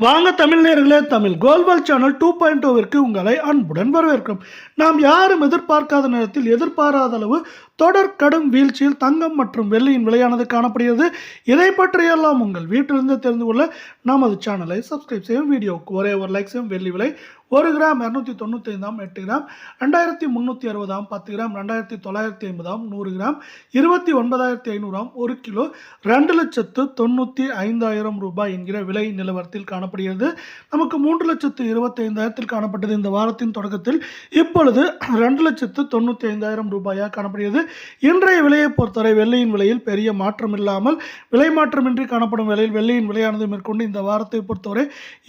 வாங்க தமிழ் நேயர்களே, தமிழ் கோல்வால் சேனல் 2.0விற்கு உங்களை அன்புடன் வரவேற்கிறோம். நாம் யாரும் எதிர்பார்க்காத நேரத்தில் எதிர்பாராத அளவு தொடர் கடும் வீழ்ச்சியில் தங்கம் மற்றும் வெள்ளியின் விலையானது காணப்படுகிறது. இதை பற்றியெல்லாம் உங்கள் வீட்டிலிருந்து தெரிந்து கொள்ள நமது சேனலை சப்ஸ்கிரைப் செய்யும். வீடியோவுக்கு ஒரே ஒரு லைக் செய்யும். வெள்ளி விலை 1 gram 295 8 gram 2360 10 gram 2950 100 gram 29500 1 kilo 2,95,000 ரூபாய் என்கிற விலை நிலவரத்தில் காணப்படுகிறது. நமக்கு 3,25,000 காணப்பட்டது இந்த வாரத்தின் தொடக்கத்தில். இப்பொழுது 2,95,000 ரூபாயாக காணப்படுகிறது. இன்றைய விலையை பொறுத்தவரை வெள்ளியின் விலையில் பெரிய மாற்றம் இல்லாமல் விலை மாற்றமின்றி காணப்படும் விலையில் வெள்ளியின் விலையானது மேற்கொண்டு இந்த வாரத்தை பொறுத்தவரை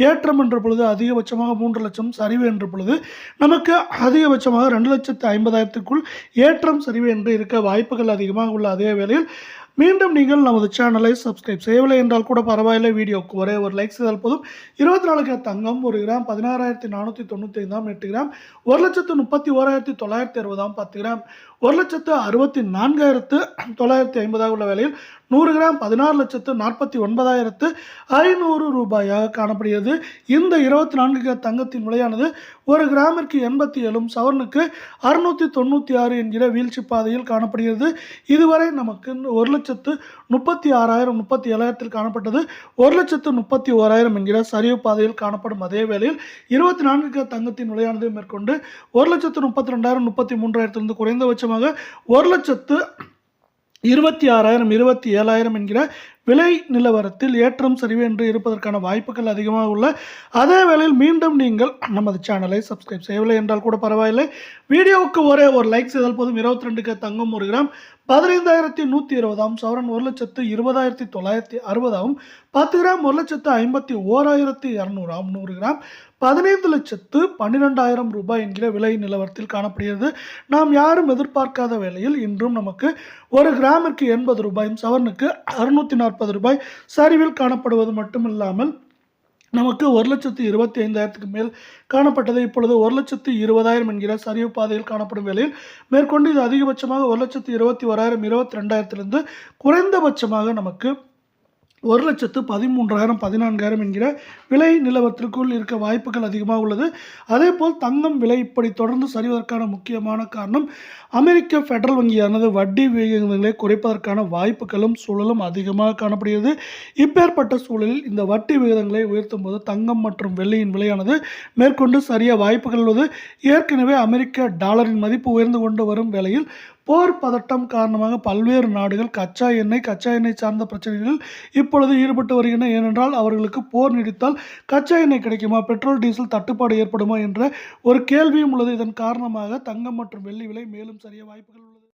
ஏற்றம் என்ற பொழுது அதிகபட்சமாக 3 லட்சம், சரிவு என்ற பொழுது நமக்கு அதிகபட்சமாக 2,50,000க்குள் ஏற்றம் சரிவு என்று இருக்க வாய்ப்புகள் அதிகமாக உள்ள அதே வேளையில் மீண்டும் நீங்கள் நமது சேனலை சப்ஸ்கிரைப் செய்யவில்லை என்றால் கூட பரவாயில்லை, வீடியோவுக்கு ஒரே ஒரு லைக் செய்தால் போதும். 24 கேரட் தங்கம் 1 கிராம் 16,495 8 கிராம் 1,31,960 10 கிராம் 1,64,950 உள்ள வேளையில் 100 கிராம் 16,49,500 ரூபாயாக காணப்படுகிறது. இந்த 24 கேரட் தங்கத்தின் விலையானது 1 கிராமிற்கு 87, சவரனுக்கு 696 என்கிற வீழ்ச்சி பாதையில் காணப்படுகிறது. இதுவரை நமக்கு 1,36,000 37,000 காணப்பட்டது. 1,31,000 என்கிற சரிவு பாதையில் காணப்படும் அதே வேளையில் 24 கேரட் தங்கத்தின் விலையானது மேற்கொண்டு 1,32,000 33,000 குறைந்தபட்சமாக 1,26,000 27,000 என்கிற விலை நிலவரத்தில் ஏற்றம் சரிவு என்று இருப்பதற்கான வாய்ப்புகள் அதிகமாக உள்ள அதே வேளையில் மீண்டும் நீங்கள் நமது சேனலை சப்ஸ்கிரைப் செய்யவில்லை என்றால் கூட பரவாயில்லை, வீடியோவுக்கு ஒரே ஒரு லைக் செய்தால் போதும். 22 கேரட் தங்கம் 1 கிராம் 15,120 சவரன் 1,20,960 10 கிராம் 1,51,200 100 கிராம் 15,12,000 ரூபாய் என்கிற விலை நிலவரத்தில் காணப்படுகிறது. நாம் யாரும் எதிர்பார்க்காத வேளையில் இன்றும் நமக்கு 1 கிராமிற்கு 80 ரூபாயும் சவரனுக்கு 640 ரூபாய் சரிவில் காணப்படுவது மட்டுமில்லாமல் நமக்கு 1,25,000க்கு மேல் காணப்பட்டது. இப்பொழுது 1,20,000 என்கிற சரிவு பாதையில் காணப்படும் வேளையில் மேற்கொண்டு இது அதிகபட்சமாக 1,21,000 22,000 குறைந்தபட்சமாக நமக்கு 1,13,000 14,000 என்கிற விலை நிலவரத்திற்குள் இருக்க வாய்ப்புகள் அதிகமாக உள்ளது. அதேபோல் தங்கம் விலை இப்படி தொடர்ந்து சரிவதற்கான முக்கியமான காரணம் அமெரிக்க ஃபெடரல் வங்கியானது வட்டி விகிதங்களை குறைப்பதற்கான வாய்ப்புகளும் சூழலும் அதிகமாக காணப்படுகிறது. இப்பேற்பட்ட சூழலில் இந்த வட்டி விகிதங்களை உயர்த்தும் போது தங்கம் மற்றும் வெள்ளியின் விலையானது மேற்கொண்டு சரிய வாய்ப்புகள் உள்ளது. ஏற்கனவே அமெரிக்க டாலரின் மதிப்பு உயர்ந்து கொண்டு வரும் வேளையில் போர் பதட்டம் காரணமாக பல்வேறு நாடுகள் கச்சா எண்ணெய் சார்ந்த பிரச்சனைகளில் இப்பொழுது ஈடுபட்டு வருகின்றன. ஏனென்றால் அவர்களுக்கு போர் நீடித்தால் கச்சா எண்ணெய் கிடைக்குமா, பெட்ரோல் டீசல் தட்டுப்பாடு ஏற்படுமா என்ற ஒரு கேள்வியும் உள்ளது. இதன் காரணமாக தங்கம் மற்றும் வெள்ளி விலை மேலும் சரிய வாய்ப்புகள் உள்ளது.